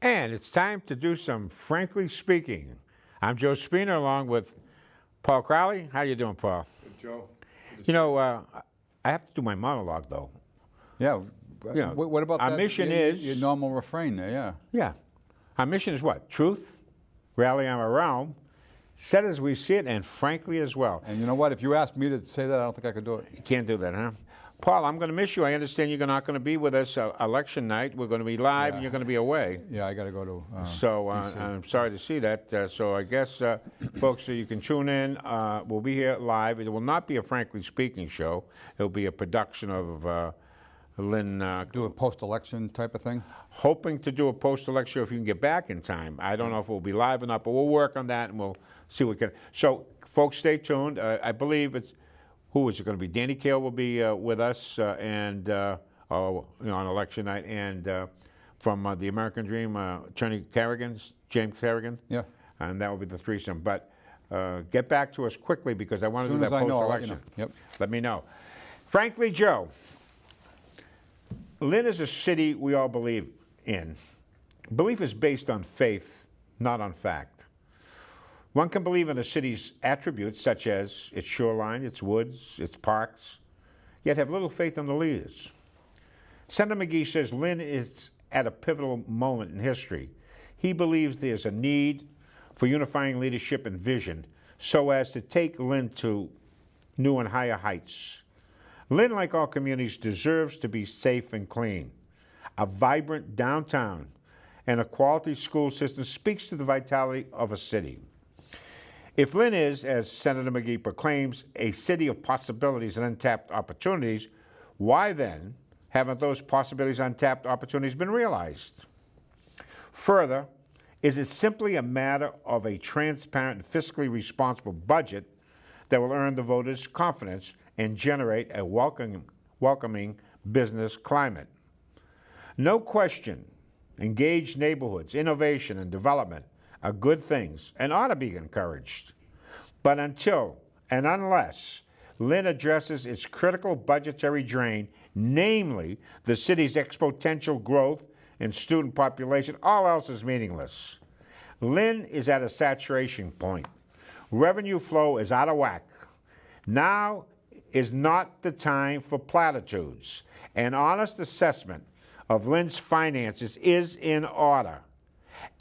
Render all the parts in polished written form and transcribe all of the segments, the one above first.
And it's time to do some Frankly Speaking. I'm Joe Spina along with Paul Crowley. How you doing, Paul? Good, Joe. You know, I have to do my monologue, though. Yeah. You know, What about our that, mission your, is... your normal refrain there, yeah. Yeah. Our mission is what? Truth, rally on our realm, set as we see it, and frankly as well. And you know what? If you asked me to say that, I don't think I could do it. You can't do that, huh? Paul, I'm going to miss you. I understand you're not going to be with us election night. We're going to be live, and you're going to be away. Yeah, I got to go to So DC. I'm sorry to see that. So I guess, folks, so you can tune in. We'll be here live. It will not be a Frankly Speaking show. It'll be a production of Lynn. Do a post-election type of thing? Hoping to do a post-election show if you can get back in time. I don't know if we'll be live or not, but we'll work on that, and we'll see what we can. So, folks, stay tuned. I believe it's... Who is it going to be? Danny Kael will be with us and on election night, and from the American Dream, Attorney Carrigan, James Carrigan. Yeah. And that will be the threesome. But get back to us quickly because I want to do that post-election. Yep. Let me know. Frankly, Joe, Lynn is a city we all believe in. Belief is based on faith, not on fact. One can believe in a city's attributes, such as its shoreline, its woods, its parks, yet have little faith in the leaders. Senator McGee says Lynn is at a pivotal moment in history. He believes there's a need for unifying leadership and vision so as to take Lynn to new and higher heights. Lynn, like all communities, deserves to be safe and clean. A vibrant downtown and a quality school system speaks to the vitality of a city. If Lynn is, as Senator McGee proclaims, a city of possibilities and untapped opportunities, why then haven't those possibilities and untapped opportunities been realized? Further, is it simply a matter of a transparent and fiscally responsible budget that will earn the voters' confidence and generate a welcoming business climate? No question, engaged neighborhoods, innovation, and development are good things and ought to be encouraged. But until and unless Lynn addresses its critical budgetary drain, namely the city's exponential growth in student population, all else is meaningless. Lynn is at a saturation point. Revenue flow is out of whack. Now is not the time for platitudes. An honest assessment of Lynn's finances is in order,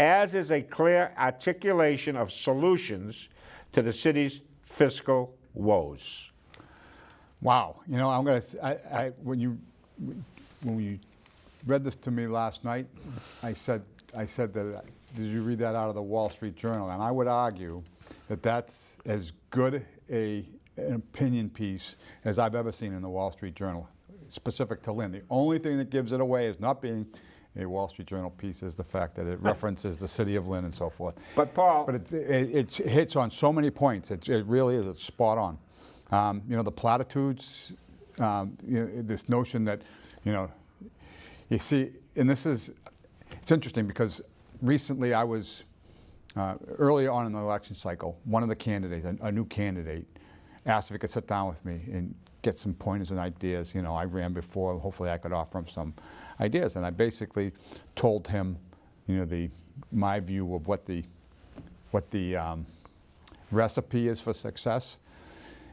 as is a clear articulation of solutions to the city's fiscal woes. Wow. You know, I'm going to, when you read this to me last night, I said that, did you read that out of the Wall Street Journal? And I would argue that that's as good an opinion piece as I've ever seen in the Wall Street Journal, specific to Lynn. The only thing that gives it away is not being a Wall Street Journal piece is the fact that it references the city of Lynn and so forth. But Paul, but it hits on so many points. It really is. It's spot on. You know, the platitudes. You know, this notion that, you know, you see, and this is, it's interesting because recently I was early on in the election cycle. One of the candidates, a new candidate, asked if he could sit down with me and get some pointers and ideas. You know, I ran before. Hopefully, I could offer him some ideas, and I basically told him, you know, my view of what the recipe is for success,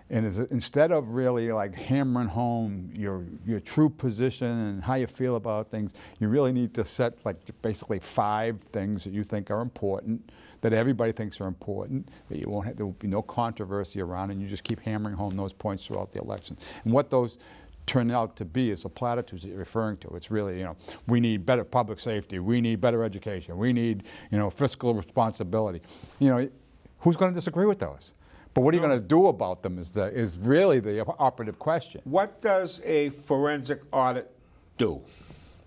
and instead of really like hammering home your true position and how you feel about things, you really need to set like basically 5 things that you think are important, that everybody thinks are important, that you won't have, there will be no controversy around, and you just keep hammering home those points throughout the election. And what those turn out to be is the platitudes that you're referring to. It's really, you know, we need better public safety, we need better education, we need, you know, fiscal responsibility. You know, who's going to disagree with those? But what are you going to do about them is really the operative question. What does a forensic audit do?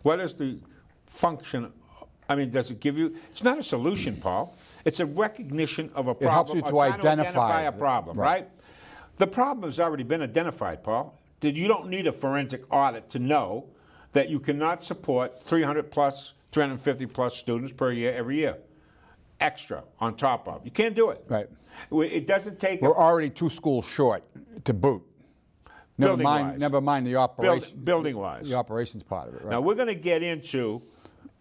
What is the function? I mean, does it give you, it's not a solution, Paul. It's a recognition of a problem. It helps you to identify a problem, right? The problem has already been identified, Paul. You don't need a forensic audit to know that you cannot support 300 plus, 350 plus students per year every year. Extra on top of. You can't do it. Right. It doesn't take... We're already 2 schools short to boot. Never mind the operation. Building-wise. The operations part of it, right? Now, we're going to get into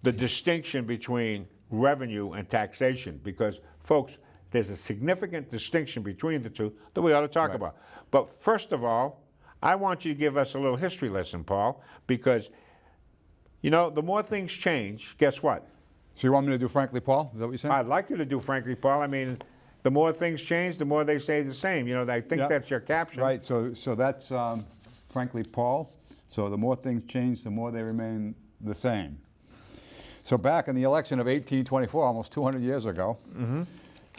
the distinction between revenue and taxation, because, folks, there's a significant distinction between the two that we ought to talk about. But first of all, I want you to give us a little history lesson, Paul, because, you know, the more things change, guess what? So you want me to do Frankly Paul? Is that what you're saying? I'd like you to do Frankly Paul. I mean, the more things change, the more they say the same. You know, I think that's your caption. Right, so that's Frankly Paul. So the more things change, the more they remain the same. So back in the election of 1824, almost 200 years ago,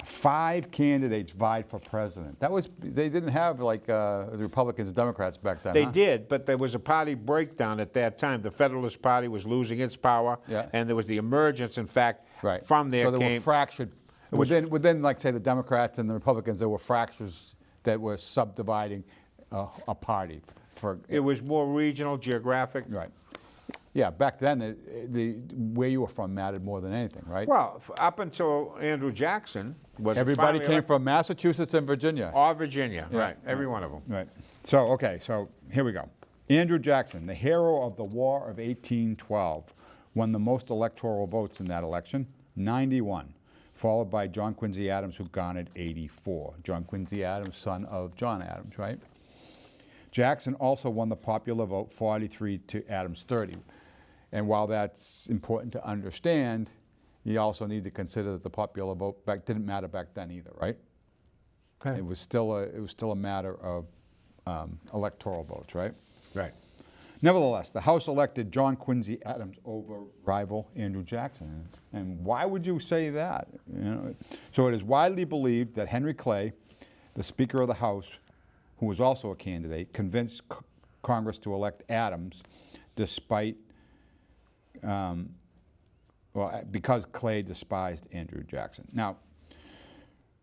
5 candidates vied for president. They didn't have like the Republicans and Democrats back then. They huh? did, but there was a party breakdown at that time. The Federalist Party was losing its power, and there was the emergence, in fact, from there so there came... were fractured. Within, like, say, the Democrats and the Republicans, there were fractures that were subdividing a party. It was more regional, geographic. Right. Yeah, back then, where you were from mattered more than anything, right? Well, up until Andrew Jackson was everybody came from Massachusetts and Virginia. Or Virginia, right? Every one of them. Right. So, okay, so here we go. Andrew Jackson, the hero of the War of 1812, won the most electoral votes in that election, 91, followed by John Quincy Adams, who garnered 84. John Quincy Adams, son of John Adams, right? Jackson also won the popular vote, 43 to Adams' 30. And while that's important to understand, you also need to consider that the popular vote didn't matter back then either, right? Okay. It was still a matter of electoral votes, right? Right. Nevertheless, the House elected John Quincy Adams over rival Andrew Jackson. And why would you say that? You know, so it is widely believed that Henry Clay, the Speaker of the House, who was also a candidate, convinced Congress to elect Adams despite, because Clay despised Andrew Jackson. Now,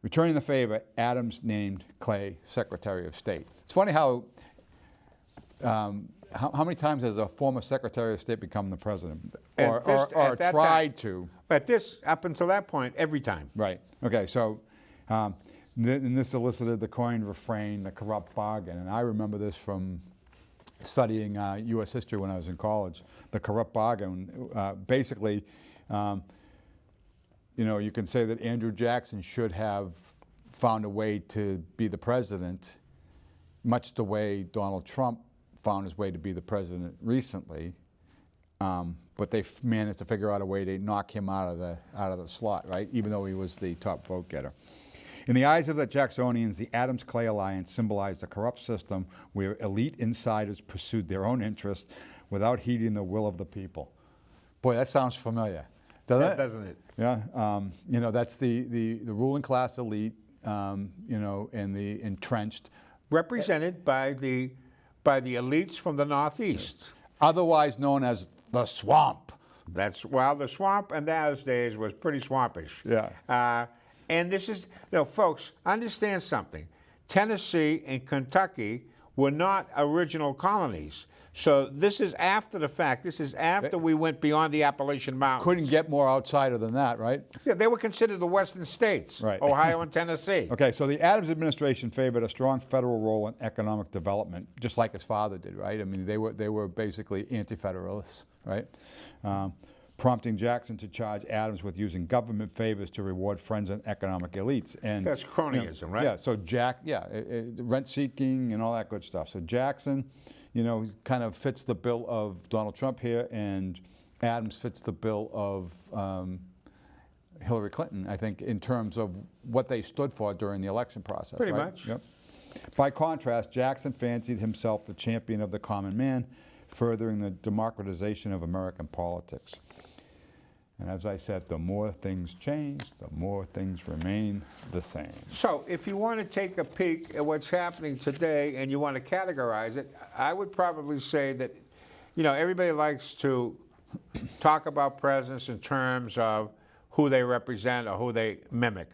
returning the favor, Adams named Clay Secretary of State. It's funny how many times has a former Secretary of State become the president? Or tried to? But up until that point, every time. Right. Okay, so and this elicited the coined refrain, the corrupt bargain. And I remember this from studying U.S. history when I was in college. The corrupt bargain, basically, you know, you can say that Andrew Jackson should have found a way to be the president, much the way Donald Trump found his way to be the president recently. But they managed to figure out a way to knock him out of the slot, right? Even though he was the top vote getter. In the eyes of the Jacksonians, the Adams-Clay alliance symbolized a corrupt system where elite insiders pursued their own interests without heeding the will of the people. Boy, that sounds familiar, doesn't it? Yeah. You know, that's the ruling class elite, you know, and the entrenched. Represented by the elites from the Northeast. Otherwise known as the swamp. The swamp in those days was pretty swampish. Yeah. And this is, you know, folks, understand something. Tennessee and Kentucky were not original colonies. So this is after the fact. This is after we went beyond the Appalachian Mountains. Couldn't get more outsider than that, right? Yeah, they were considered the western states, right. Ohio and Tennessee. Okay, so the Adams administration favored a strong federal role in economic development, just like his father did, right? I mean, they were basically anti-federalists, right? Prompting Jackson to charge Adams with using government favors to reward friends and economic elites. And that's cronyism, you know, right? Yeah, so rent-seeking and all that good stuff. So Jackson, you know, kind of fits the bill of Donald Trump here, and Adams fits the bill of Hillary Clinton, I think, in terms of what they stood for during the election process. Pretty right? much. Yep. By contrast, Jackson fancied himself the champion of the common man, furthering the democratization of American politics. And as I said, the more things change, the more things remain the same. So if you want to take a peek at what's happening today and you want to categorize it, I would probably say that, you know, everybody likes to talk about presidents in terms of who they represent or who they mimic.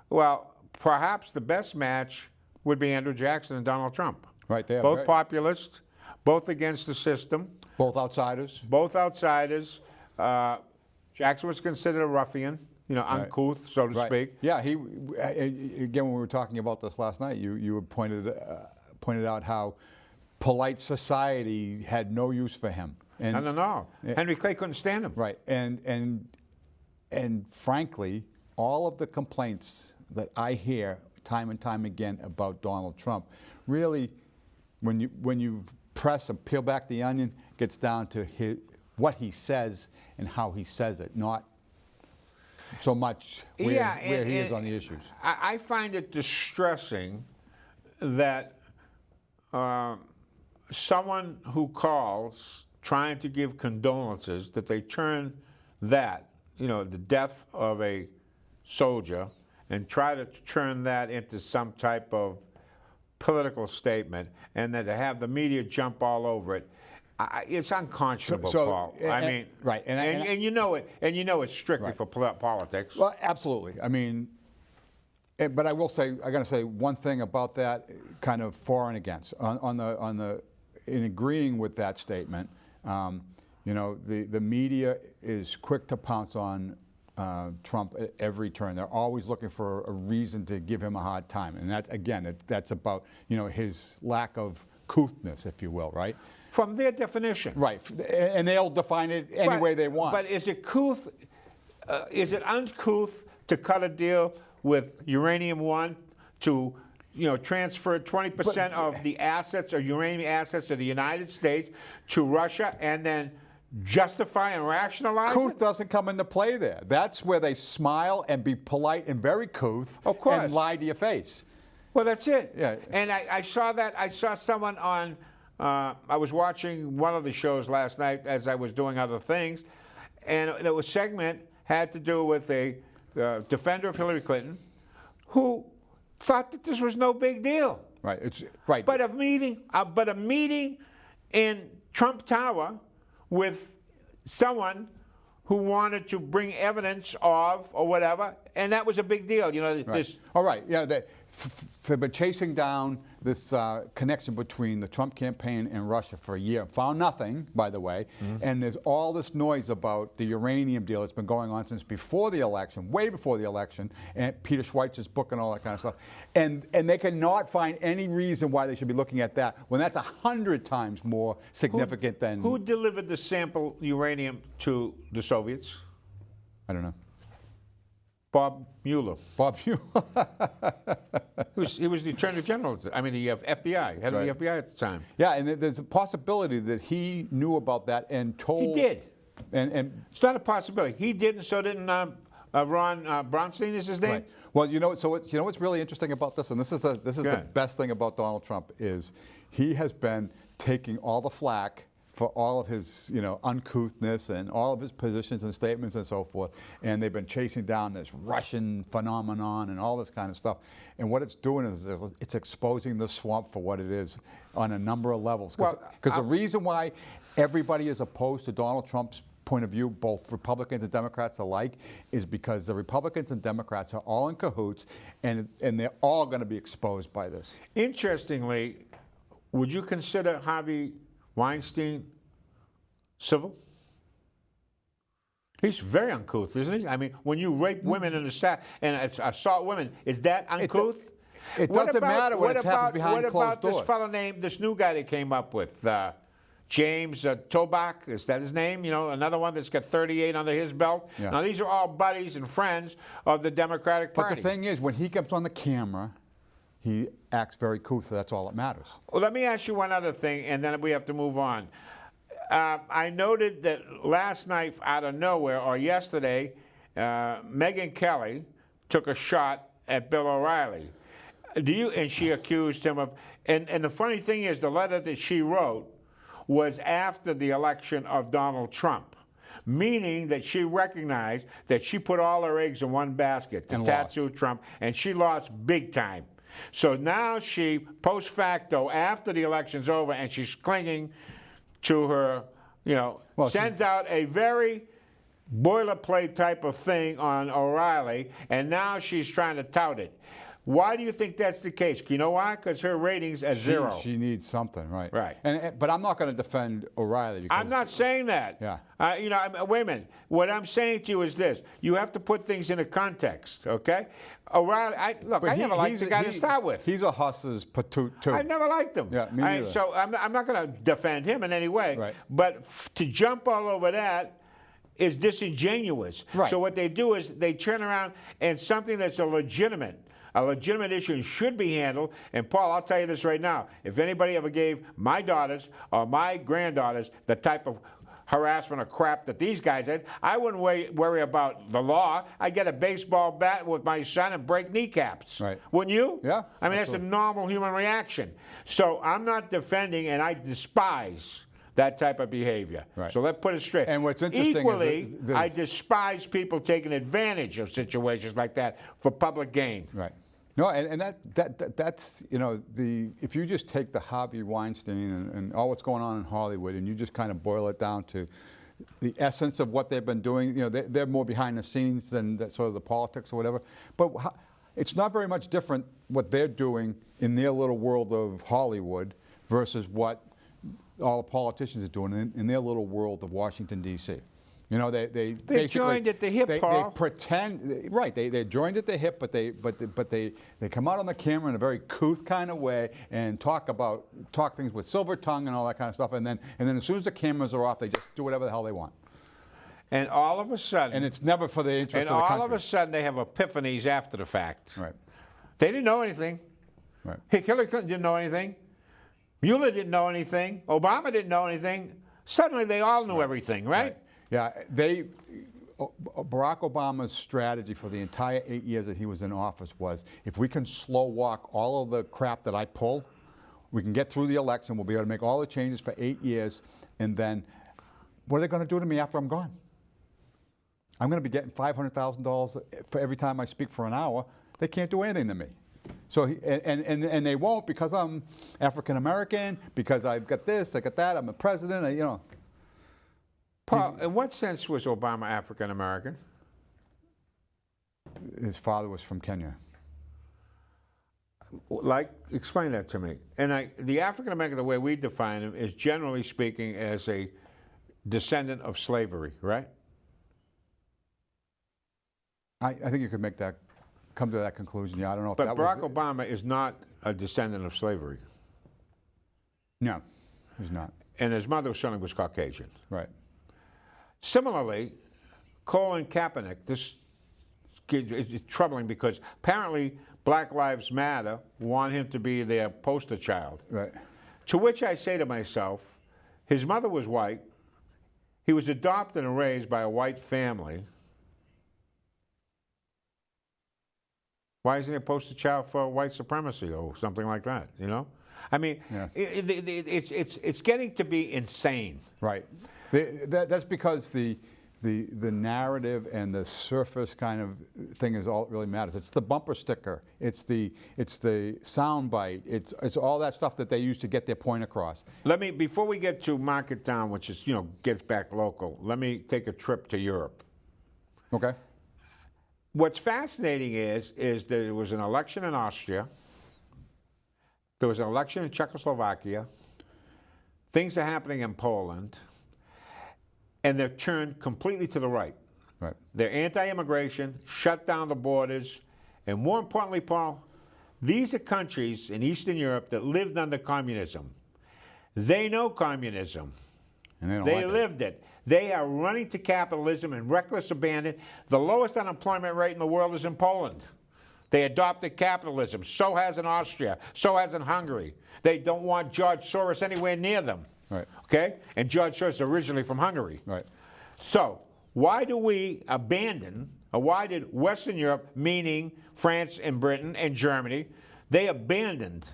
Well, perhaps the best match would be Andrew Jackson and Donald Trump. Right there. Both populist, both against the system. Both outsiders. Both outsiders. Jackson was considered a ruffian, you know, uncouth, so to speak. Yeah, again, when we were talking about this last night, you pointed out how polite society had no use for him. And, no. Henry Clay couldn't stand him. Right, and and frankly, all of the complaints that I hear time and time again about Donald Trump, really, when you press and peel back the onion, gets down to what he says and how he says it, not so much where he is on the issues. I find it distressing that someone who calls trying to give condolences, that they turn that, the death of a soldier, and try to turn that into some type of political statement, and then to have the media jump all over it. It's unconscionable, Paul. I mean, right, and you know it, and you know it's strictly for politics. Well, absolutely. I mean, but I will say, I got to say one thing about that, kind of for and against. In agreeing with that statement, the media is quick to pounce on Trump at every turn. They're always looking for a reason to give him a hard time, and that again, that's about his lack of couthness, if you will, right? From their definition, right? And they'll define it any way they want. But is it couth? Is it uncouth to cut a deal with Uranium One to transfer 20% of the assets or uranium assets of the United States to Russia and then justify and rationalize couth it? Doesn't come into play there. That's where they smile and be polite and very couth, of course, and lie to your face. Well, that's it. Yeah. And I saw that. I saw someone on. I was watching one of the shows last night as I was doing other things, and there was a segment had to do with a defender of Hillary Clinton who thought that this was no big deal. Right. It's right. But a meeting in Trump Tower with someone who wanted to bring evidence of or whatever, and that was a big deal. Right. This. All right. Yeah. They've been chasing down this connection between the Trump campaign and Russia for a year. Found nothing, by the way. Mm-hmm. And there's all this noise about the uranium deal that's been going on since before the election, way before the election, and Peter Schweizer's book and all that kind of stuff. And they cannot find any reason why they should be looking at that when that's 100 times more significant than. Who delivered the sample uranium to the Soviets? I don't know. Bob Mueller. Bob Mueller. He was the Attorney General. The FBI, head of the FBI at the time. Yeah, and there's a possibility that he knew about that and told. He did. And it's not a possibility. He did, and so didn't Ron Brownstein. Is his name? Right. Well, so what's really interesting about this, and this is the best thing about Donald Trump, is he has been taking all the flack for all of his, uncouthness and all of his positions and statements and so forth. And they've been chasing down this Russian phenomenon and all this kind of stuff. And what it's doing is it's exposing the swamp for what it is on a number of levels. Because the reason why everybody is opposed to Donald Trump's point of view, both Republicans and Democrats alike, is because the Republicans and Democrats are all in cahoots, and they're all going to be exposed by this. Interestingly, would you consider Harvey Weinstein civil? He's very uncouth, isn't he? I mean, when you rape women and assault women, is that uncouth? It doesn't matter when it happens behind closed doors. What about this fellow named, this new guy they came up with, James Tobach, is that his name? Another one that's got 38 under his belt. Yeah. Now, these are all buddies and friends of the Democratic Party. But the thing is, when he comes on the camera, he acts very couth, so that's all that matters. Well, let me ask you one other thing, and then we have to move on. I noted that last night, out of nowhere, or yesterday, Megyn Kelly took a shot at Bill O'Reilly. And she accused him of, and the funny thing is, the letter that she wrote was after the election of Donald Trump, meaning that she recognized that she put all her eggs in one basket to tattoo Trump, and she lost big time. So now she, post facto, after the election's over, and she's clinging to her, sends out a very boilerplate type of thing on O'Reilly, and now she's trying to tout it. Why do you think that's the case? You know why? Because her ratings are zero. She needs something, right? Right. But I'm not going to defend O'Reilly. Because, I'm not saying that. Yeah. Wait a minute. What I'm saying to you is this. You have to put things in a context, okay? O'Reilly, I never liked the guy to start with. He's a huss's patoot, too. I never liked him. Yeah, me neither. So I'm not going to defend him in any way. Right. But to jump all over that is disingenuous. Right. So what they do is they turn around and something that's a legitimate issue and should be handled. And Paul, I'll tell you this right now. If anybody ever gave my daughters or my granddaughters the type of harassment or crap that these guys had, I wouldn't worry about the law. I'd get a baseball bat with my son and break kneecaps. Right. Wouldn't you? Yeah. I mean, that's a normal human reaction. So I'm not defending, and I despise that type of behavior. Right. So let's put it straight. And what's interesting equally, is I despise people taking advantage of situations like that for public gain. Right. No, and that's, you know, if you just take the Harvey Weinstein and all what's going on in Hollywood and you just kind of boil it down to the essence of what they've been doing, you know, they're more behind the scenes than sort of the politics or whatever. But it's not very much different what they're doing in their little world of Hollywood versus what all the politicians are doing in their little world of Washington, D.C. You know, they basically joined at the hip, Paul. They pretend, right? They joined at the hip, but they come out on the camera in a very couth kind of way and talk things with silver tongue and all that kind of stuff. And then as soon as the cameras are off, they just do whatever the hell they want. And all of a sudden, and it's never for the interest of the country. And all of a sudden, they have epiphanies after the fact. Right. They didn't know anything. Right. Hillary Clinton didn't know anything. Mueller didn't know anything. Obama didn't know anything. Suddenly, they all knew everything, right? Yeah, Barack Obama's strategy for the entire 8 years that he was in office was, if we can slow walk all of the crap that I pull, we can get through the election, we'll be able to make all the changes for 8 years, and then what are they going to do to me after I'm gone? I'm going to be getting $500,000 for every time I speak for an hour. They can't do anything to me. So and they won't, because I'm African American, because I've got this, I got that, I'm the president, you know. Paul, in what sense was Obama African American? His father was from Kenya. Like, explain that to me. And the African American, the way we define him, is generally speaking as a descendant of slavery, right? I think you could come to that conclusion. Yeah, I don't know if but that Barack was... Obama is not a descendant of slavery. No, he's not. And his mother certainly was Caucasian. Right. Similarly, Colin Kaepernick, this is troubling because apparently Black Lives Matter want him to be their poster child. Right. To which I say to myself, his mother was white, he was adopted and raised by a white family. Why isn't he a poster child for white supremacy or something like that, you know? I mean, yeah. It's getting to be insane. Right. That's because the narrative and the surface kind of thing is all that really matters. It's the bumper sticker. It's the sound bite. It's all that stuff that they use to get their point across. Before we get to Mark It Down, which is, you know, gets back local, let me take a trip to Europe. Okay. What's fascinating is there was an election in Austria. There was an election in Czechoslovakia. Things are happening in Poland. And they're turned completely to the right. Right. They're anti-immigration, shut down the borders, and more importantly, Paul, these are countries in Eastern Europe that lived under communism. They know communism. And they lived it. They are running to capitalism and reckless abandon. The lowest unemployment rate in the world is in Poland. They adopted capitalism. So has in Austria. So has in Hungary. They don't want George Soros anywhere near them. Right. Okay? And George Soros is originally from Hungary. Right. So why do we abandon, or why did Western Europe, meaning France and Britain and Germany, they abandoned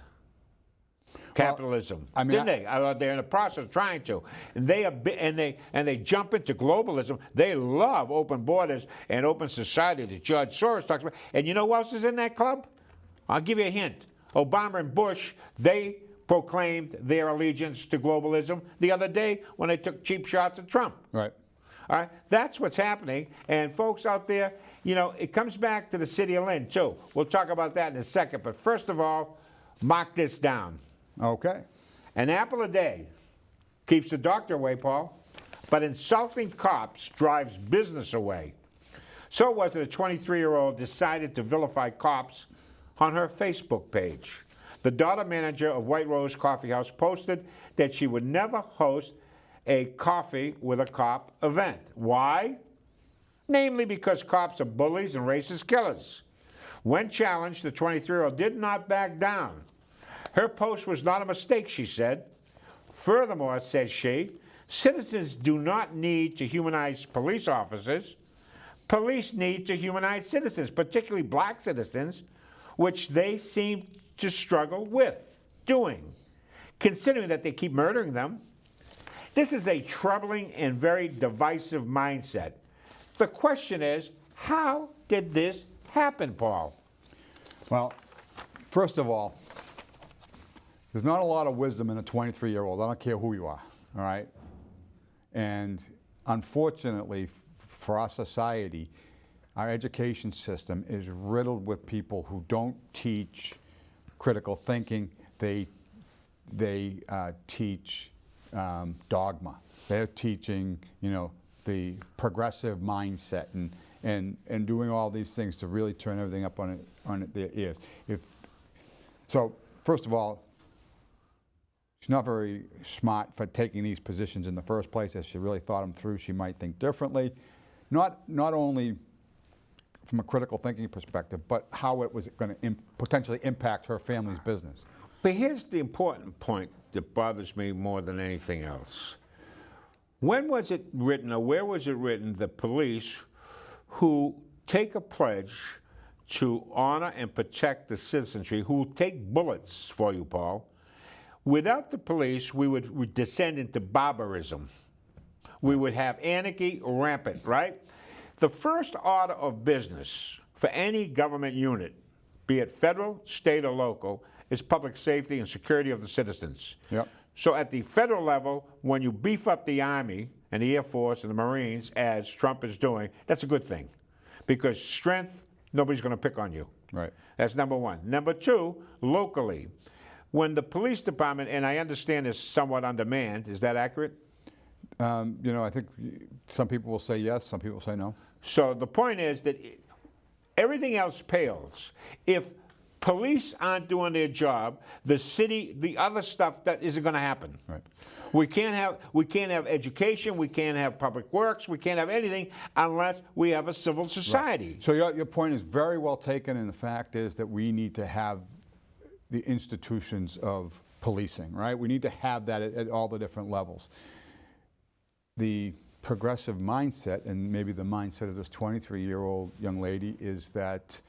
capitalism, I mean, didn't they? They're in the process of trying to. And they jump into globalism. They love open borders and open society that George Soros talks about. And you know who else is in that club? I'll give you a hint. Obama and Bush, they proclaimed their allegiance to globalism the other day when they took cheap shots at Trump. Right. All right? That's what's happening. And folks out there, you know, it comes back to the city of Lynn, too. We'll talk about that in a second. But first of all, mark this down. Okay. An apple a day keeps the doctor away, Paul, but insulting cops drives business away. So it was that a 23-year-old decided to vilify cops on her Facebook page. The daughter manager of White Rose Coffee House posted that she would never host a coffee with a cop event. Why? Namely because cops are bullies and racist killers. When challenged, the 23-year-old did not back down. Her post was not a mistake, she said. Furthermore, says she, citizens do not need to humanize police officers. Police need to humanize citizens, particularly black citizens, which they seem to struggle with doing, considering that they keep murdering them. This is a troubling and very divisive mindset. The question is, how did this happen, Paul? Well, first of all, there's not a lot of wisdom in a 23-year-old. I don't care who you are, all right? And unfortunately, for our society, our education system is riddled with people who don't teach critical thinking. They teach dogma. They're teaching, the progressive mindset and doing all these things to really turn everything up on their ears. So, first of all, she's not very smart for taking these positions in the first place. If she really thought them through, she might think differently. Not only from a critical thinking perspective, but how it was going to potentially impact her family's business. But here's the important point that bothers me more than anything else. When was it written, or where was it written, the police who take a pledge to honor and protect the citizenry, who take bullets for you, Paul? Without the police, we would descend into barbarism. We would have anarchy rampant, right? The first order of business for any government unit, be it federal, state, or local, is public safety and security of the citizens. Yep. So at the federal level, when you beef up the Army and the Air Force and the Marines, as Trump is doing, that's a good thing. Because strength, nobody's going to pick on you. Right. That's number one. Number two, locally, when the police department, and I understand is somewhat undermanned, is that accurate? I think some people will say yes, some people say no. So the point is that everything else pales. If police aren't doing their job, the city, the other stuff, that isn't going to happen. Right. We can't have education, we can't have public works, we can't have anything unless we have a civil society. Right. So your point is very well taken, and the fact is that we need to have the institutions of policing, right? We need to have that at all the different levels. The progressive mindset, and maybe the mindset of this 23-year-old young lady, is that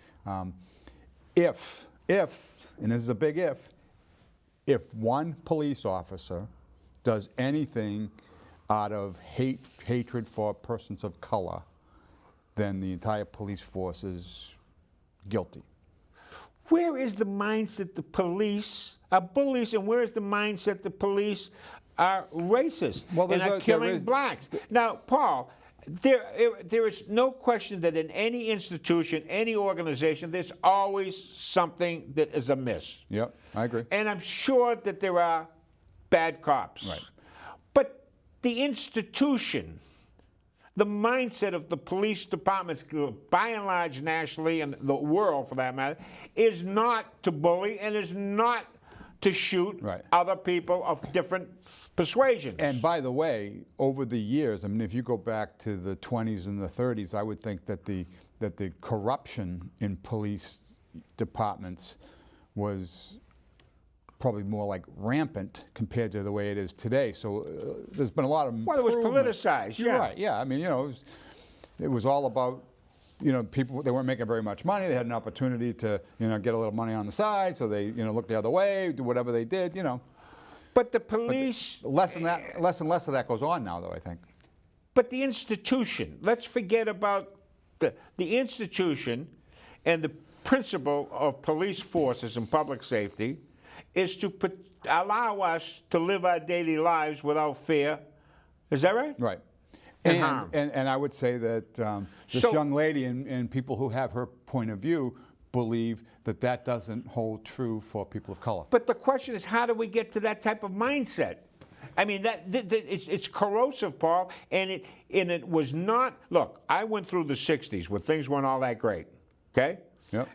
if, and this is a big if one police officer does anything out of hatred for persons of color, then the entire police force is guilty. Where is the mindset the police are bullies, and where is the mindset the police are racist and are killing blacks? Now, Paul, there is no question that in any institution, any organization, there's always something that is amiss. Yep, I agree. And I'm sure that there are bad cops. Right. But the institution, the mindset of the police departments, by and large nationally, and the world for that matter, is not to bully and is not to shoot other people of different persuasions. And by the way, over the years, I mean, if you go back to the 20s and the 30s, I would think that the corruption in police departments was probably more like rampant compared to the way it is today. So there's been a lot of Well, it was politicized, You're right, yeah. I mean, it was all about, people, they weren't making very much money. They had an opportunity to, get a little money on the side, so they, looked the other way, do whatever they did, But the police... But less and less of that goes on now, though, I think. But the institution, let's forget about the institution and the principle of police forces and public safety is to allow us to live our daily lives without fear. Is that right? Right. And harm. And I would say that this young lady and people who have her point of view believe that doesn't hold true for people of color. But the question is, how do we get to that type of mindset? I mean, it's corrosive, Paul, and it was not. Look, I went through the '60s where things weren't all that great. Okay. Yep.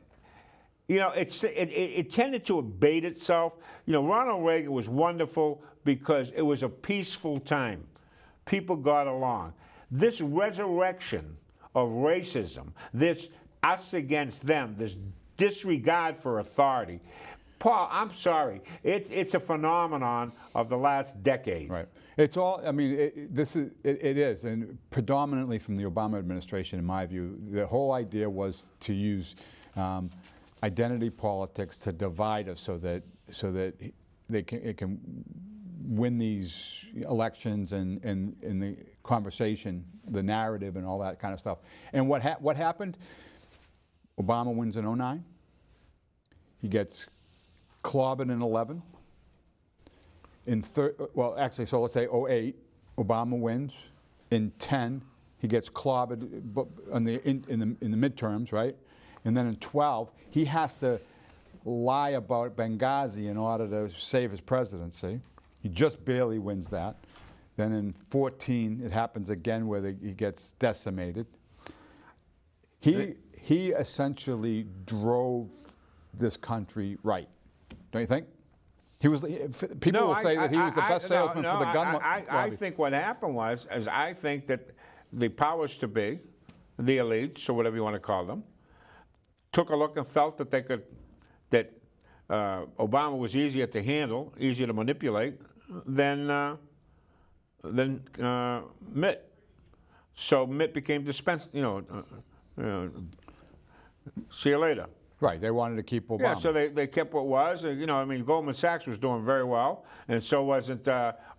It tended to abate itself. Ronald Reagan was wonderful because it was a peaceful time. people got along. This resurrection of racism, this us against them, this disregard for authority, Paul, I'm sorry, it's a phenomenon of the last decade. Right. It's all, I mean, it is, and predominantly from the Obama administration, in my view. The whole idea was to use identity politics to divide us so that it can win these elections and the conversation, the narrative, and all that kind of stuff. And what happened? Obama wins in 2009. He gets clobbered in 11. Well, actually, so let's say 2008, Obama wins. In 10, he gets clobbered in the midterms, right? And then in 12, he has to lie about Benghazi in order to save his presidency. He just barely wins that. Then in 14, it happens again where he gets decimated. He essentially drove this country right, don't you think? He was. People will say that he was the best salesman for the gun lobby. I think what happened was I think that the powers to be, the elites, or whatever you want to call them, took a look and felt that that Obama was easier to handle, easier to manipulate than Mitt. So Mitt became see you later. Right, they wanted to keep Obama. Yeah, so they kept what was. I mean, Goldman Sachs was doing very well, and so wasn't,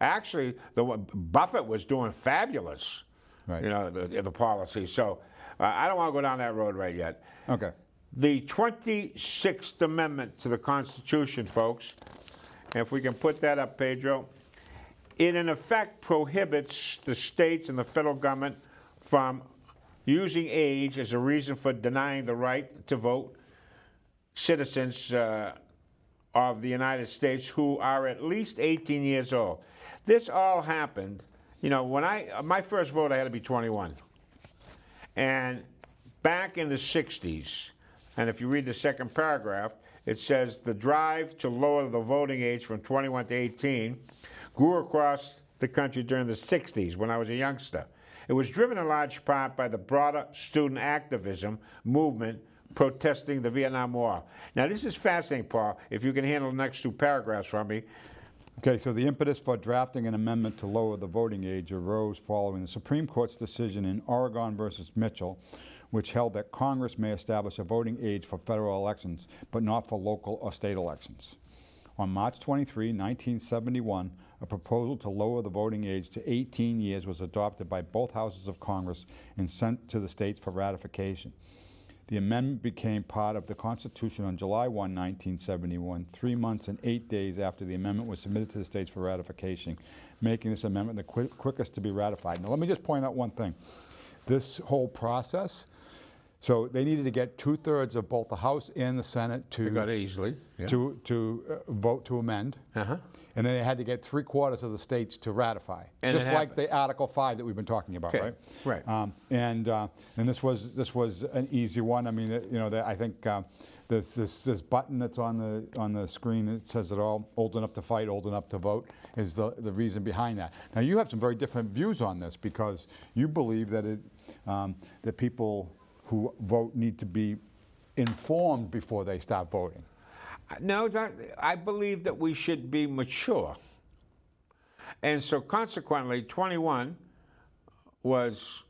actually, Buffett was doing fabulous, right. The policy. So I don't want to go down that road right yet. Okay. The 26th Amendment to the Constitution, folks, and if we can put that up, Pedro, it in effect prohibits the states and the federal government from using age as a reason for denying the right to vote citizens of the United States who are at least 18 years old. This all happened, when my first vote I had to be 21. And back in the 60s, and if you read the second paragraph, it says the drive to lower the voting age from 21 to 18 grew across the country during the 60s when I was a youngster. It was driven in large part by the broader student activism movement protesting the Vietnam War. Now, this is fascinating, Paul, if you can handle the next two paragraphs for me. Okay, so the impetus for drafting an amendment to lower the voting age arose following the Supreme Court's decision in Oregon versus Mitchell, which held that Congress may establish a voting age for federal elections, but not for local or state elections. On March 23, 1971, a proposal to lower the voting age to 18 years was adopted by both houses of Congress and sent to the states for ratification. The amendment became part of the Constitution on July 1, 1971, 3 months and 8 days after the amendment was submitted to the states for ratification, making this amendment the quickest to be ratified. Now, let me just point out one thing. This whole process, so they needed to get 2/3 of both the House and the Senate to They got it easily. Yeah. to vote to amend. Uh-huh. And then they had to get 3/4 of the states to ratify, And just like the Article 5 that we've been talking about, Okay. right? Right. And this was an easy one. I mean, I think this button that's on the screen that says it all: old enough to fight, old enough to vote, is the reason behind that. Now, you have some very different views on this because you believe that that people who vote need to be informed before they start voting. No, I believe that we should be mature. And so consequently, 21 was,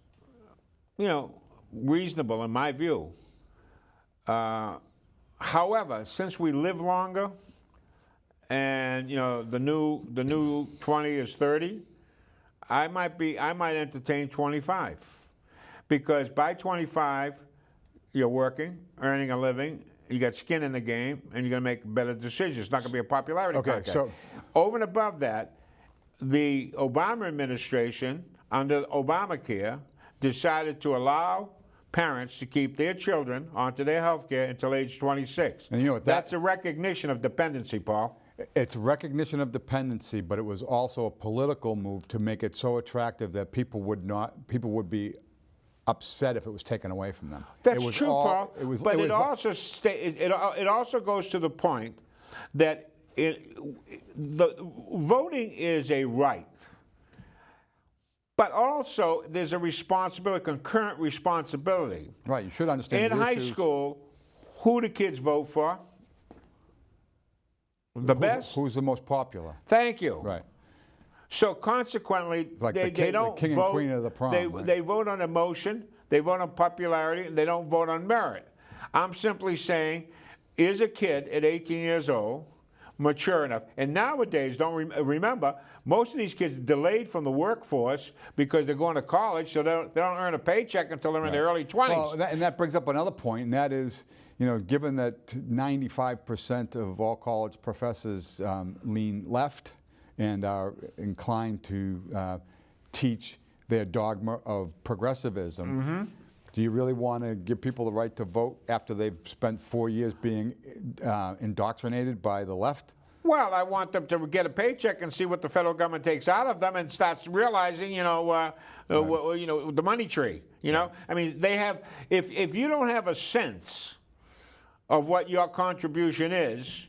reasonable in my view. However, since we live longer and, the new 20 is 30, I might entertain 25. Because by 25, you're working, earning a living, you got skin in the game, and you're going to make better decisions. It's not going to be a popularity contest. So over and above that, the Obama administration, under Obamacare, decided to allow parents to keep their children onto their health care until age 26. And that's a recognition of dependency, Paul. It's recognition of dependency, but it was also a political move to make it so attractive that people would be upset if it was taken away from them. That's true, Paul. But it also goes to the point that the voting is a right, But also, there's a responsibility, concurrent responsibility. Right, you should understand In the high issues. school, who do kids vote for? The best? Who's the most popular? Thank you. Right. So consequently, like they, the king- they don't the king and vote. queen of the prom, they, right? they vote on emotion, they vote on popularity, and they don't vote on merit. I'm simply saying, is a kid at 18 years old mature enough? And nowadays, remember, most of these kids are delayed from the workforce because they're going to college, so they don't earn a paycheck until they're in their early 20s. Well, and that brings up another point, and that is, you know, given that 95% of all college professors lean left and are inclined to teach their dogma of progressivism, do you really want to give people the right to vote after they've spent 4 years being indoctrinated by the left? Well, I want them to get a paycheck and see what the federal government takes out of them, and starts realizing, the money tree. You know, I mean, they have. If you don't have a sense of what your contribution is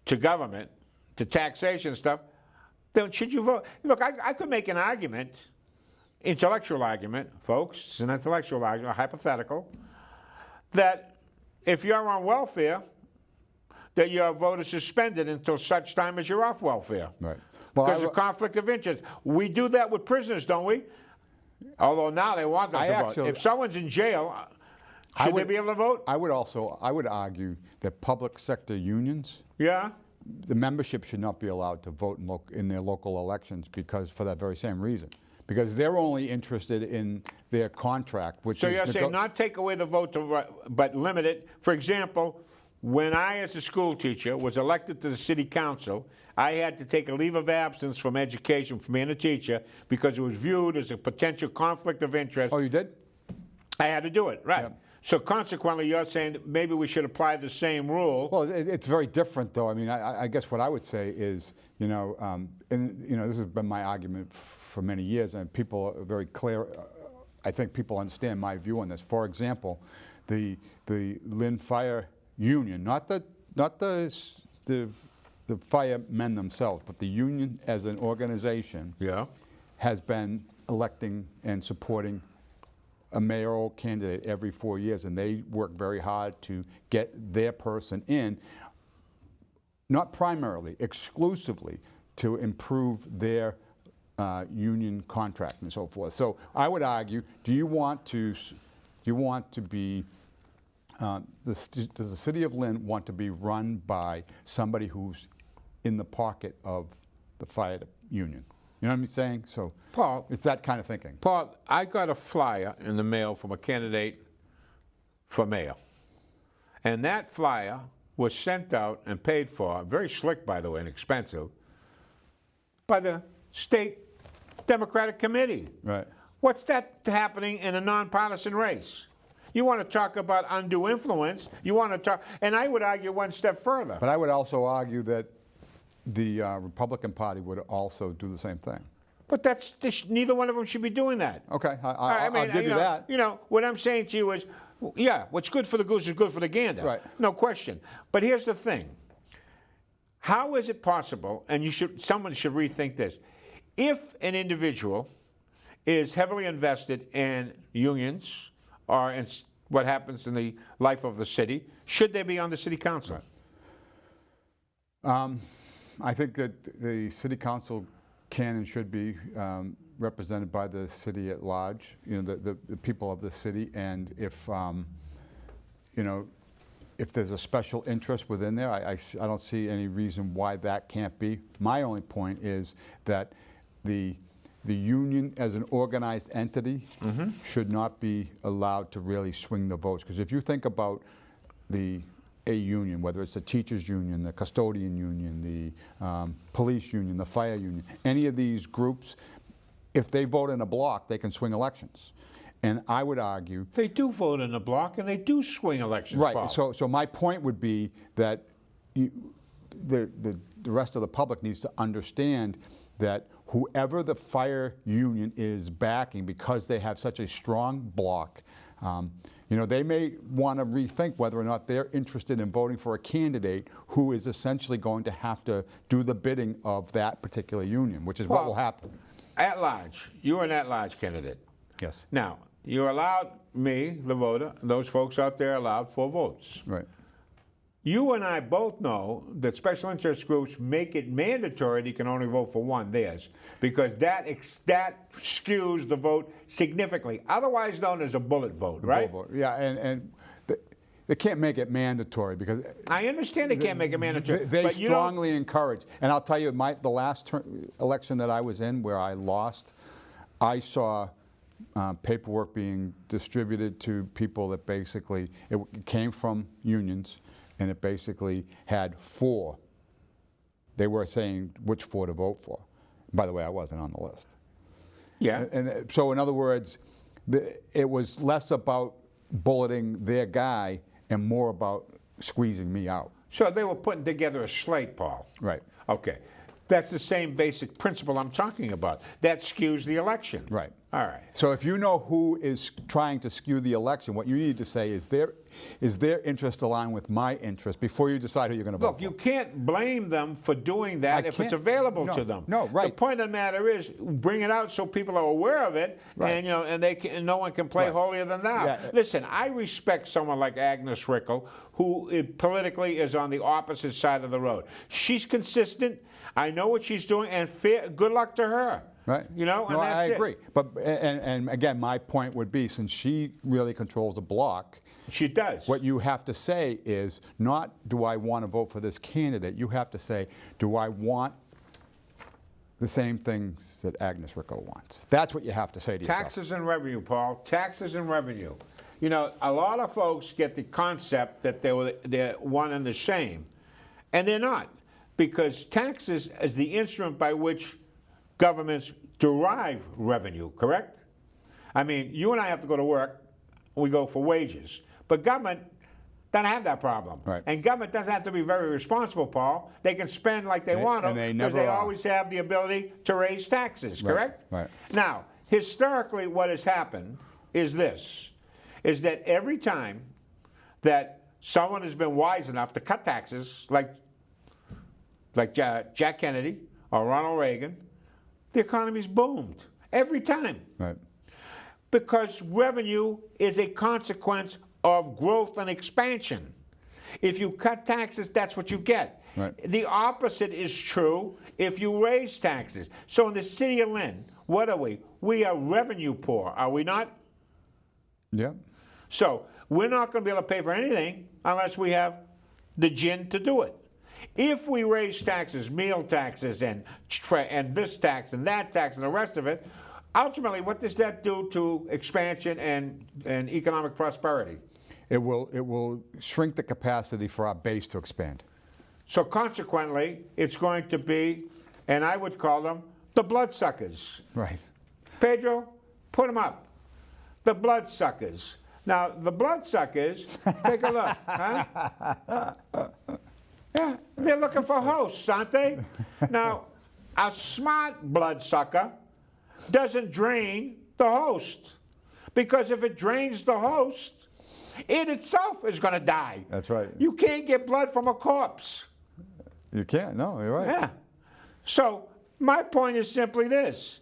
to government, to taxation stuff, then should you vote? Look, I could make an argument, intellectual argument, folks. It's an intellectual argument, a hypothetical, that if you're on welfare, that your vote is suspended until such time as you're off welfare. Right. Because of conflict of interest. We do that with prisoners, don't we? Although now they want them to vote. If someone's in jail, should they be able to vote? I would argue that public sector unions, Yeah. the membership should not be allowed to vote in their local elections because for that very same reason. Because they're only interested in their contract, which So is you're saying not take away the vote, but limit it. For example, when I, as a school teacher, was elected to the city council, I had to take a leave of absence from education from being a teacher because it was viewed as a potential conflict of interest. Oh, you did? I had to do it, right. Yep. So consequently, you're saying that maybe we should apply the same rule. Well, it's very different, though. I mean, I guess what I would say is, this has been my argument for many years, and people are very clear. I think people understand my view on this. For example, the Lynn Fire Union, not the firemen themselves, but the union as an organization, has been electing and supporting a mayoral candidate every 4 years, and they work very hard to get their person in, not primarily, exclusively, to improve their union contract and so forth. So I would argue, does the city of Lynn want to be run by somebody who's in the pocket of the fire union? You know what I'm saying? So, Paul, it's that kind of thinking. Paul, I got a flyer in the mail from a candidate for mayor. And that flyer was sent out and paid for, very slick, by the way, and expensive, by the state Democratic Committee. Right. What's that happening in a nonpartisan race? You want to talk about undue influence. You want to talk, and I would argue one step further. But I would also argue that the Republican Party would also do the same thing. But neither one of them should be doing that. Okay, I'll give you that. You know, what I'm saying to you is, yeah, what's good for the goose is good for the gander. Right. No question. But here's the thing. How is it possible, and someone should rethink this, if an individual is heavily invested in unions or in what happens in the life of the city, should they be on the city council? Right. I think that the city council can and should be represented by the city at large, the people of the city, and if there's a special interest within there, I don't see any reason why that can't be. My only point is that the union as an organized entity should not be allowed to really swing the votes, because if you think about a union, whether it's the teachers union, the custodian union, the police union, the fire union, any of these groups, if they vote in a block, they can swing elections. And I would argue They do vote in a block, and they do swing elections, right. Paul. So my point would be that the rest of the public needs to understand that whoever the fire union is backing, because they have such a strong block, they may want to rethink whether or not they're interested in voting for a candidate who is essentially going to have to do the bidding of that particular union, which is what will happen. at large. You're an at-large candidate. Yes. Now, you allowed me, the voter, those folks out there allowed 4 votes. Right. You and I both know that special interest groups make it mandatory that you can only vote for one, theirs, because that skews the vote significantly, otherwise known as a bullet vote, right? Bullet vote. Yeah, and they can't make it mandatory because I understand they can't make it mandatory. They but you strongly encourage. And I'll tell you, the last election that I was in where I lost, I saw paperwork being distributed to people that basically, it came from unions, and it basically had 4. They were saying which 4 to vote for. By the way, I wasn't on the list. Yeah. And so in other words, it was less about bulleting their guy and more about squeezing me out. So they were putting together a slate, Paul. Right. Okay. That's the same basic principle I'm talking about. That skews the election. Right. All right. So if you know who is trying to skew the election, what you need to say is their interest aligned with my interest before you decide who you're going to vote for. Look, you can't blame them for doing that if it's available to them. No, right. The point of the matter is, bring it out so people are aware of it, Right. and and no one can play Right. holier than thou. Yeah. Listen, I respect someone like Agnes Rickel, who politically is on the opposite side of the road. She's consistent. I know what she's doing, and good luck to her. Right. You know, and no, that's I it. agree. But and again, my point would be, since she really controls the block, She does. what you have to say is not, do I want to vote for this candidate? You have to say, do I want the same things that Agnes Rickel wants? That's what you have to say to yourself. Taxes and revenue, Paul. Taxes and revenue. You know, a lot of folks get the concept that they're one and the same, and they're not, because taxes is the instrument by which governments derive revenue, correct? I mean, you and I have to go to work, we go for wages. But government doesn't have that problem. Right. And government doesn't have to be very responsible, Paul. They can spend like they want to, and they because never they are. always have the ability to raise taxes, Right, correct? right. Now, historically what has happened is this, is that every time that someone has been wise enough to cut taxes, like Jack Kennedy or Ronald Reagan, the economy's boomed every time. Right. Because revenue is a consequence of growth and expansion. If you cut taxes, that's what you get. Right. The opposite is true if you raise taxes. So in the city of Lynn, what are we? We are revenue poor, are we not? Yeah. So we're not going to be able to pay for anything unless we have the gin to do it. If we raise taxes, meal taxes, and this tax and that tax and the rest of it, ultimately, what does that do to expansion and economic prosperity? It will shrink the capacity for our base to expand. So consequently, it's going to be, and I would call them, the bloodsuckers. Right. Pedro, put them up. The bloodsuckers. Now, the bloodsuckers, take a look, huh? Yeah, they're looking for hosts, aren't they? Now, a smart bloodsucker doesn't drain the host, because if it drains the host, it itself is going to die. That's right. You can't get blood from a corpse. You can't. No, you're right. Yeah. So my point is simply this.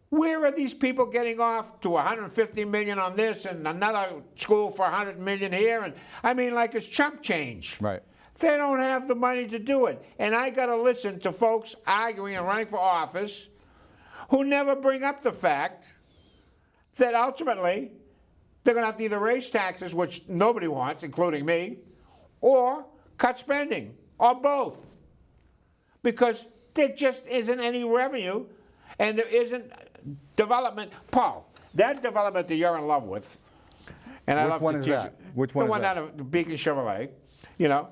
Where are these people getting off to 150 million on this and another school for 100 million here? And I mean, like it's chump change. Right. They don't have the money to do it. And I got to listen to folks arguing and running for office who never bring up the fact that ultimately they're going to have to either raise taxes, which nobody wants, including me, or cut spending, or both. Because there just isn't any revenue, and there isn't development. Paul, that development that you're in love with, and I Which love one to is teach that? it, Which one the is one that? out of Beacon Chevrolet, you know,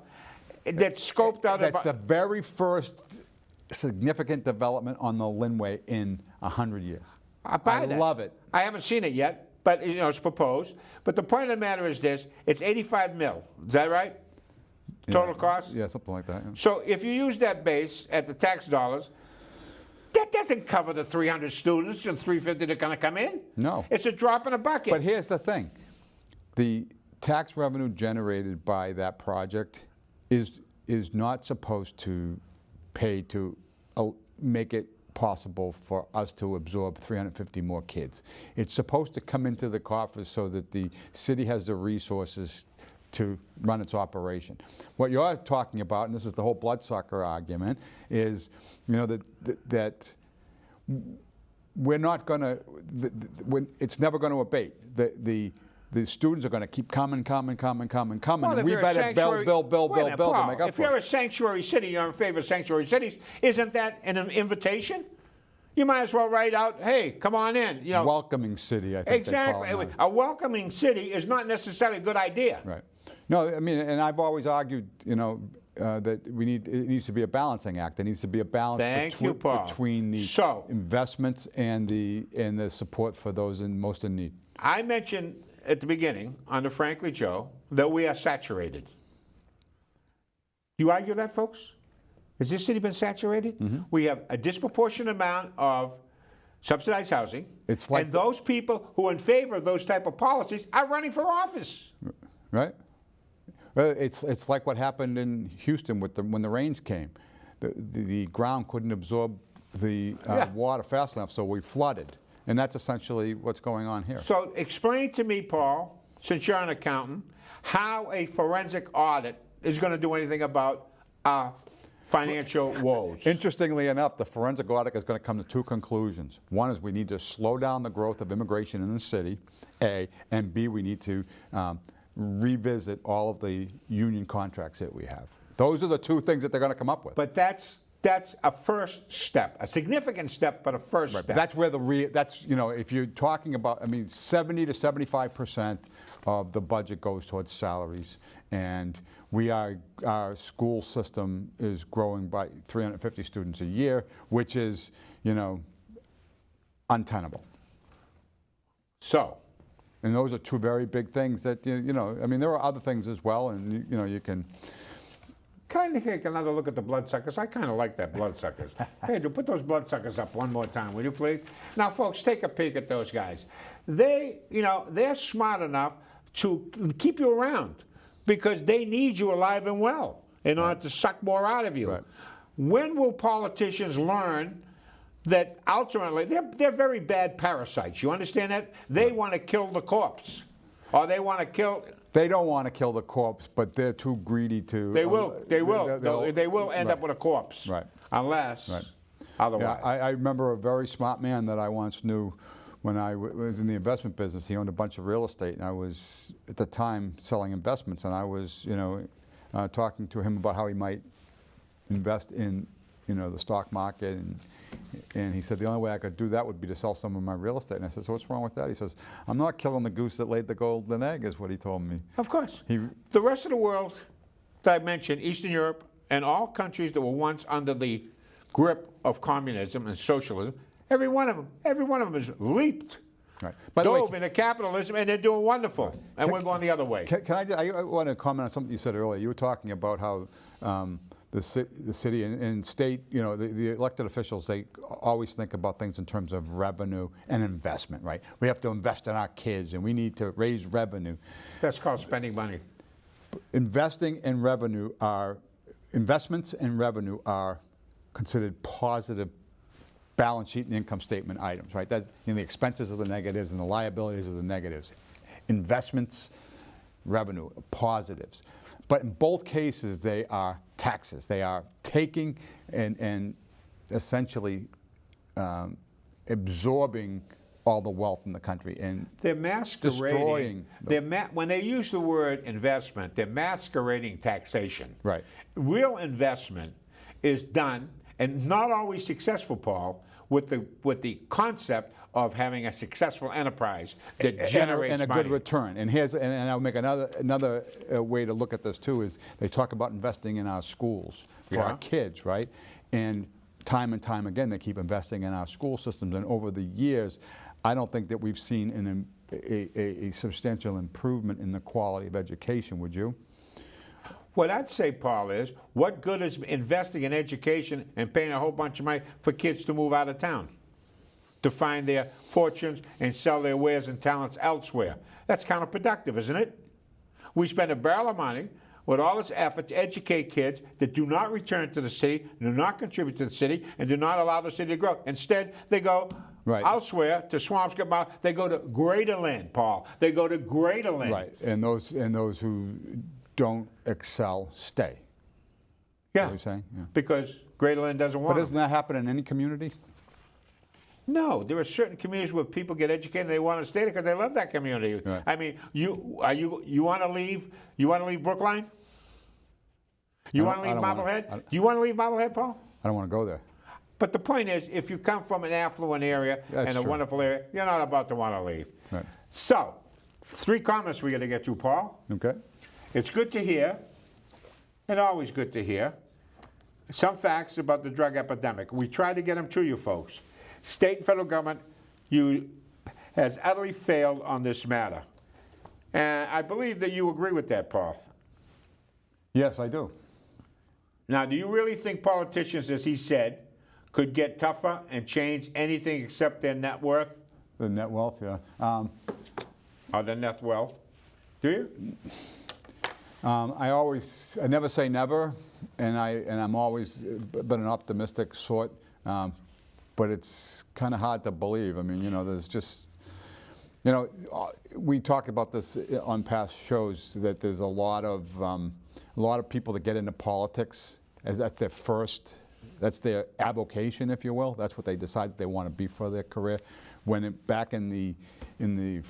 that's scoped out. That's the very first significant development on the Linway in 100 years. I love it. I haven't seen it yet, but it's proposed. But the point of the matter is this: it's 85 mil. Is that right? Total cost? Yeah, something like that. Yeah. So if you use that base at the tax dollars, that doesn't cover the 300 students and 350 that are going to come in. No. It's a drop in a bucket. But here's the thing. The tax revenue generated by that project is not supposed to pay to make it possible for us to absorb 350 more kids. It's supposed to come into the coffers so that the city has the resources to run its operation. What you're talking about, and this is the whole bloodsucker argument, is that we're not going to, it's never going to abate. The students are going to keep coming, Well, and we better build to make up if for you're it. a sanctuary city, you're in favor of sanctuary cities, isn't that an invitation? You might as well write out, hey, come on in. Welcoming city, I think exactly. they call it now. A welcoming city is not necessarily a good idea. Right. No, I mean, and I've always argued, that it needs to be a balancing act. There needs to be a balance between the investments and the support for those most in need. I mentioned at the beginning, under Frankly Joe, that we are saturated. Do you argue that, folks? Has this city been saturated? Mm-hmm. We have a disproportionate amount of subsidized housing, and those people who are in favor of those type of policies are running for office. Right. Well, it's like what happened in Houston when the rains came. The ground couldn't absorb the water fast enough, so we flooded. And that's essentially what's going on here. So explain to me, Paul, since you're an accountant, how a forensic audit is going to do anything about financial woes. Interestingly enough, the forensic audit is going to come to two conclusions. One is we need to slow down the growth of immigration in the city, A, and B, we need to revisit all of the union contracts that we have. Those are the two things that they're going to come up with. But that's a first step, a significant step, but a first step. But that's where if you're talking about, 70 to 75% of the budget goes towards salaries, and our school system is growing by 350 students a year, which is, untenable. So. And those are two very big things that, there are other things as well, and, you can. Kind of take another look at the bloodsuckers. I kind of like that bloodsuckers. Hey, put those bloodsuckers up one more time, will you please? Now, folks, take a peek at those guys. They're smart enough to keep you around because they need you alive and well in order to suck more out of you. Right. When will politicians learn that ultimately they're very bad parasites? You understand that? They want to kill the corpse, or they want to kill. They don't want to kill the corpse, but they're too greedy to. They will. They will end up with a corpse. Right. Unless. Right. Otherwise. Yeah, I remember a very smart man that I once knew when I was in the investment business. He owned a bunch of real estate, and I was at the time selling investments, and I was talking to him about how he might invest in the stock market, and he said the only way I could do that would be to sell some of my real estate. And I said, so what's wrong with that? He says, I'm not killing the goose that laid the golden egg, is what he told me. Of course. The rest of the world that I mentioned, Eastern Europe, and all countries that were once under the grip of communism and socialism, every one of them has leaped, dove into capitalism, and they're doing wonderful. And we're going the other way. I want to comment on something you said earlier. You were talking about how the city and state, the elected officials, they always think about things in terms of revenue and investment, right? We have to invest in our kids, and we need to raise revenue. That's called spending money. Investments and revenue are considered positive balance sheet and income statement items, right? That the expenses are the negatives and the liabilities are the negatives. Investments, revenue, positives. But in both cases, they are taxes. They are taking and essentially absorbing all the wealth in the country and they're masquerading. Destroying. When they use the word investment, they're masquerading taxation. Right. Real investment is done, and not always successful, Paul, with the concept of having a successful enterprise that generates and a money. good return. And I'll make another way to look at this too is they talk about investing in our schools for our kids, right? And time again they keep investing in our school systems. And over the years, I don't think that we've seen a substantial improvement in the quality of education. Would you? What I'd say, Paul, is what good is investing in education and paying a whole bunch of money for kids to move out of town, to find their fortunes and sell their wares and talents elsewhere? That's counterproductive, isn't it? We spend a barrel of money. with all its effort to educate kids that do not return to the city, do not contribute to the city, and do not allow the city to grow. Instead, they go elsewhere to Swampscott Mountain. They go to Greater Lynn, Paul. They go to Greater Lynn. Right, and those who don't excel stay. Yeah, what you're saying? Yeah. Because Greater Lynn doesn't want But doesn't that happen in any community? No, there are certain communities where people get educated and they want to stay there because they love that community. Right. I mean, you want to leave? You want to leave Brookline? You want to leave Marblehead? Do you want to leave Marblehead, Paul? I don't want to go there. But the point is, if you come from an affluent area and a wonderful area, you're not about to want to leave. Right. So, 3 comments we got to get to, Paul. Okay. It's good to hear, and always good to hear, some facts about the drug epidemic. We try to get them to you folks. State and federal government has utterly failed on this matter. And I believe that you agree with that, Paul. Yes, I do. Now, do you really think politicians, as he said, could get tougher and change anything except their net worth? The net wealth, yeah. Or their net wealth? Do you? I never say never, and I'm always been an optimistic sort, but it's kind of hard to believe. I mean, you know, there's just, you know, we talked about this on past shows that there's a lot of people that get into politics as that's their avocation, if you will. That's what they decide they want to be for their career. Back in the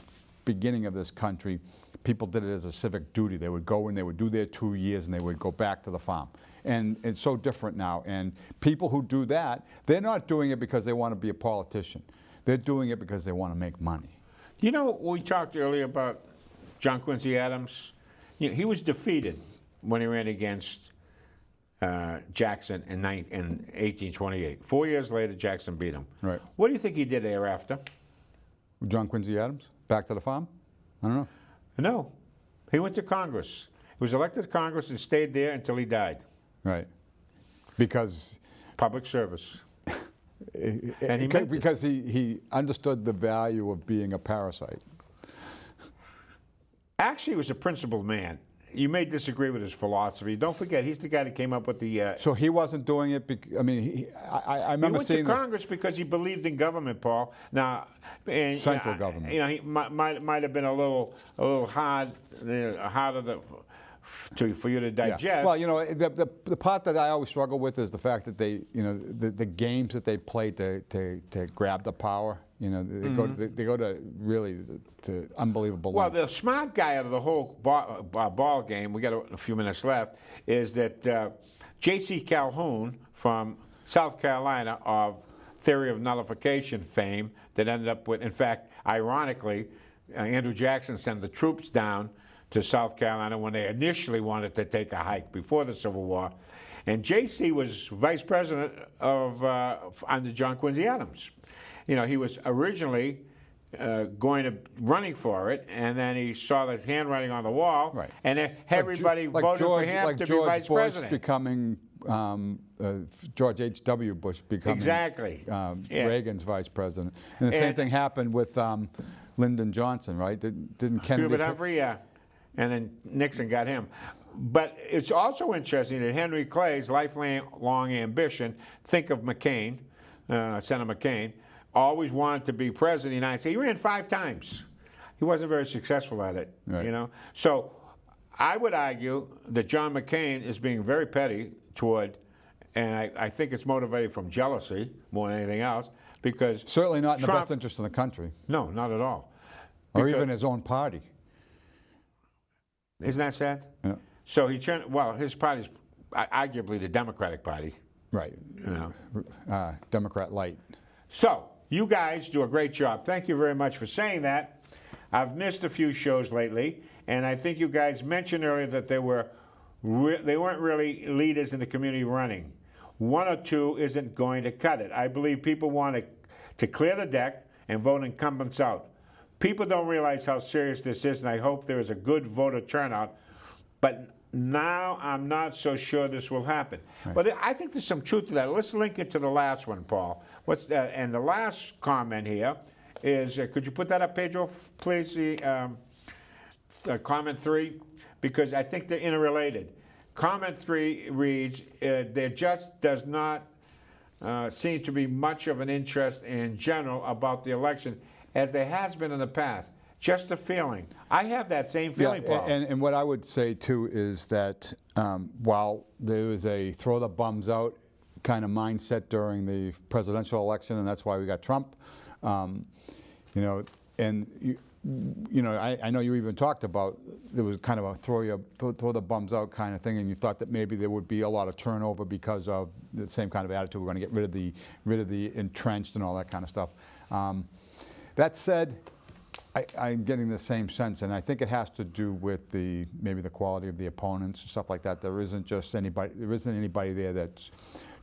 beginning of this country, people did it as a civic duty. They would go and they would do their 2 years and they would go back to the farm. And it's so different now. And people who do that, they're not doing it because they want to be a politician. They're doing it because they want to make money. You know, we talked earlier about John Quincy Adams. You know, he was defeated when he ran against Jackson in 1828. 4 years later, Jackson beat him. Right. What do you think he did thereafter? John Quincy Adams? Back to the farm? I don't know. No. He went to Congress. He was elected to Congress and stayed there until he died. Right. Because... Public service. And because he understood the value of being a parasite. Actually, he was a principled man. You may disagree with his philosophy. Don't forget, he's the guy that came up with the... So he wasn't doing it, I mean, I remember seeing... He went to Congress because he believed in government, Paul. Now... Central government. You know, he might have been a little hard, harder for you to digest. Yeah. Well, you know, the part that I always struggle with is the fact that they, you know, the games that they play to grab the power. You know, they go to really to unbelievable Well, lengths. the smart guy out of the whole ball game, we got a few minutes left, is that J.C. Calhoun from South Carolina of theory of nullification fame that ended up with, in fact, ironically, Andrew Jackson sent the troops down to South Carolina when they initially wanted to take a hike before the Civil War. And J.C. was vice president of under John Quincy Adams. You know, he was originally running for it, and then he saw his handwriting on the wall, right. And everybody voted for him to be vice president. Becoming George H.W. Bush becoming Reagan's vice president. And the same thing happened with Lyndon Johnson, right? Didn't Kennedy... Hubert Humphrey, yeah. And then Nixon got him. But it's also interesting that Henry Clay's lifelong ambition, think of McCain, Senator McCain, always wanted to be president of the United States. He ran 5 times. He wasn't very successful at it, you know. So I would argue that John McCain is being very petty toward, and I think it's motivated from jealousy more than anything else, because certainly not in the best interest of the country. No, not at all. Or even his own party. Isn't that sad? Yeah. So he turned, well, his party's arguably the Democratic Party. Right. You know. Democrat light. So, you guys do a great job. Thank you very much for saying that. I've missed a few shows lately, and I think you guys mentioned earlier that they weren't really leaders in the community running. 1 or 2 isn't going to cut it. I believe people want to clear the deck and vote incumbents out. People don't realize how serious this is, and I hope there is a good voter turnout. But now I'm not so sure this will happen. Right. But I think there's some truth to that. Let's link it to the last one, Paul. What's that? And the last comment here is, could you put that up, Pedro, please? Comment 3. because I think they're interrelated. Comment 3 reads, there just does not seem to be much of an interest in general about the election as there has been in the past. Just a feeling. I have that same feeling, Paul. And what I would say too is that while there was a throw the bums out kind of mindset during the presidential election, and that's why we got Trump, you know, and you know, I know you even talked about there was kind of a throw the bums out kind of thing, and you thought that maybe there would be a lot of turnover because of the same kind of attitude. We're going to get rid of the entrenched and all that kind of stuff. That said, I'm getting the same sense, and I think it has to do with maybe the quality of the opponents and stuff like that. There isn't anybody there that's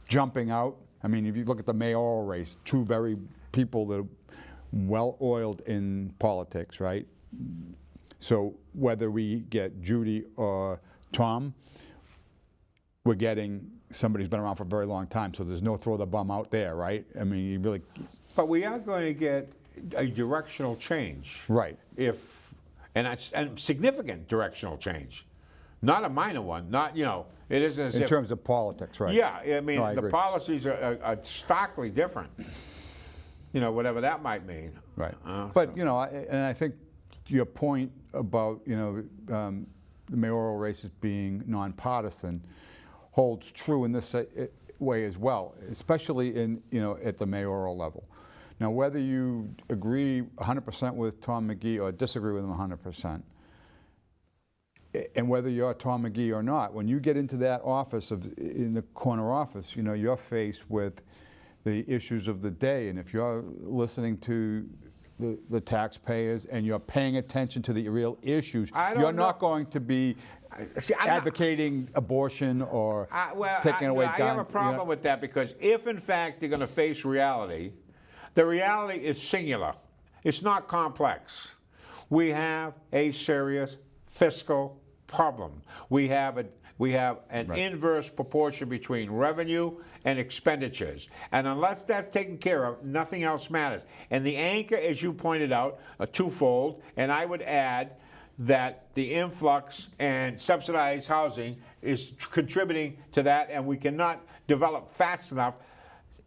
jumping out. I mean, if you look at the mayoral race, two very people that are well-oiled in politics, right? So whether we get Judy or Tom, we're getting somebody who's been around for a very long time, so there's no throw the bum out there, right? I mean, you really... But we are going to get a directional change. Right. And significant directional change. Not a minor one, not, you know, it isn't as if... In terms of politics, right. Yeah, I mean, No, I the agree. policies are starkly different. You know, whatever that might mean. Right. But, you know, and I think your point about, you know, the mayoral races being nonpartisan holds true in this way as well, especially in, you know, at the mayoral level. Now, whether you agree 100% with Tom McGee or disagree with him 100%, and whether you're Tom McGee or not, when you get into that office, in the corner office, you know, you're faced with the issues of the day, and if you're listening to the taxpayers and you're paying attention to the real issues, you're not going to be advocating abortion or taking away guns. I have a problem with that, because if in fact they're going to face reality, the reality is singular. It's not complex. We have a serious fiscal problem. We have an inverse proportion between revenue and expenditures. And unless that's taken care of, nothing else matters. And the anchor, as you pointed out, are twofold. And I would add that the influx and subsidized housing is contributing to that, and we cannot develop fast enough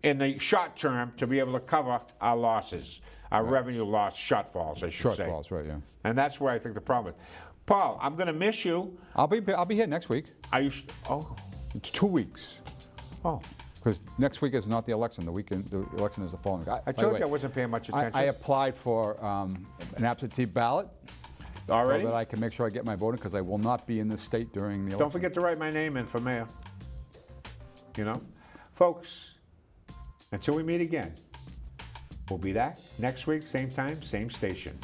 in the short term to be able to cover our losses, our revenue loss shortfalls, I should say. Shortfalls, right, yeah. And that's where I think the problem is. Paul, I'm going to miss you. I'll be here next week. Are you? Oh. It's 2 weeks. Oh. Because next week is not the election. The election is the following week. I told you I wasn't paying much attention. I applied for an absentee ballot. Already? So that I can make sure I get my voting, because I will not be in the state during the election. Don't forget to write my name in for mayor. You know? Folks, until we meet again, we'll be back next week, same time, same station.